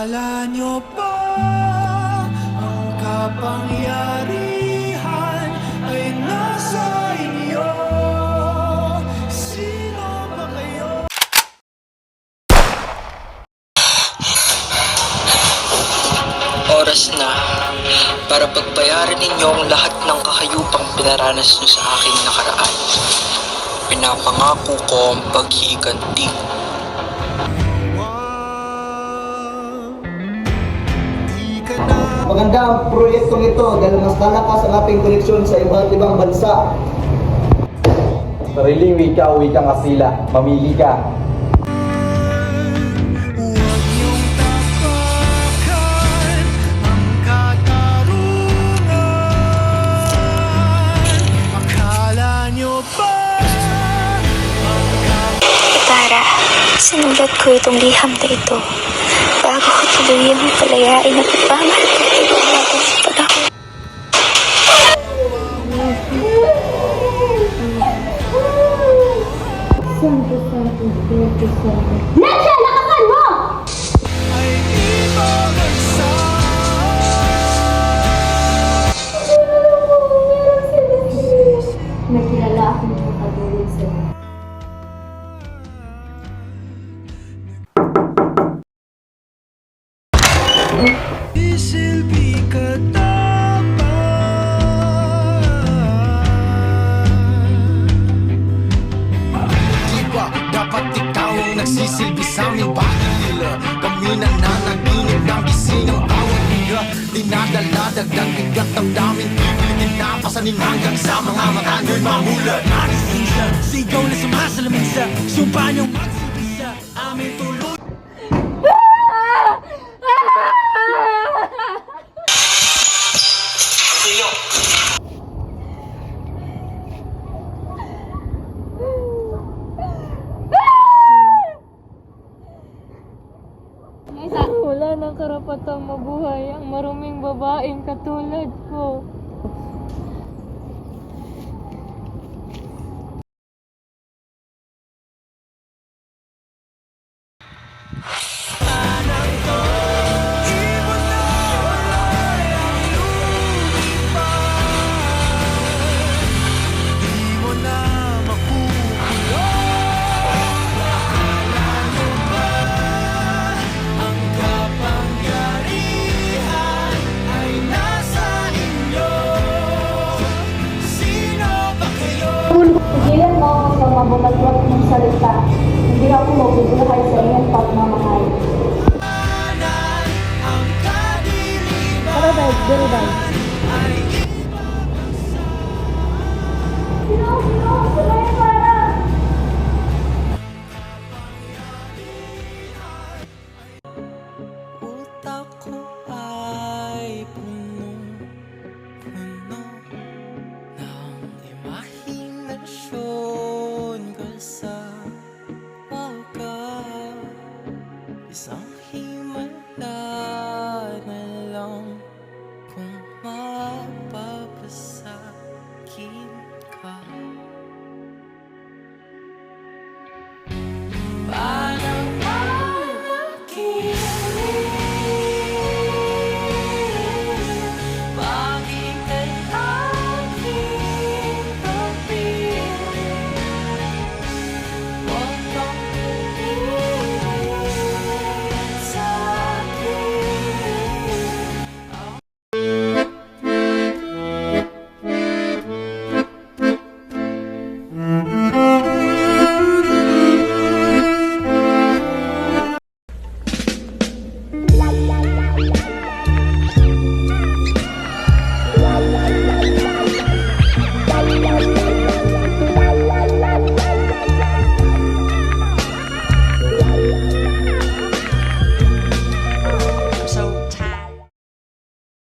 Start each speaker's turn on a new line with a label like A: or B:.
A: Akala nyo ba ang kapangyarihan ay nasa inyo? Sino ba kayo?
B: Oras na para pagbayaran ninyo ang lahat ng kahayupang pinaranas nyo sa aking nakaraan. Pinapangako ko ang paghiganti.
C: Maganda ang proyektong ito dahil mas lalakas ang ating koneksyon sa iba't ibang bansa.
D: Sariling wika o wikang asila, mamili ka.
A: Huwag niyong tapakan ang katarungan. Akala niyo ba
E: Tara, sinulat ko itong liham na ito bago ko tuluyang palayain at ipamahal ko ito bago sa panahon.
F: Nansya! Lakasan mo!
A: ay di babagsak?
F: Nakilala akong makatulog sa'yo.
A: Isilbi ka
G: Di ba dapat ikaw ang nagsisilbi sa aming bakit nila? Kami nananaginip ng gising ng bawat liga. Dinadala dagdag bigat ng daming pipilitin na pasanin hanggang sa mga mata nyo'y mamulat. Nagising siya, sigaw na sumasalamin sa sumpa niyong magsilbi sa aming tuloy.
H: Wala nang karapatang mabuhay ang maruming babaeng katulad ko.
F: Pigilan mo ako sa mabumatwat ng salita. Hindi ako magbubulahay sa iyong pagmamahal. Tara, guys. Dito, guys. Sino? Sino yung para?
A: utak ko ay punong-puno ng imahinasyon ko sa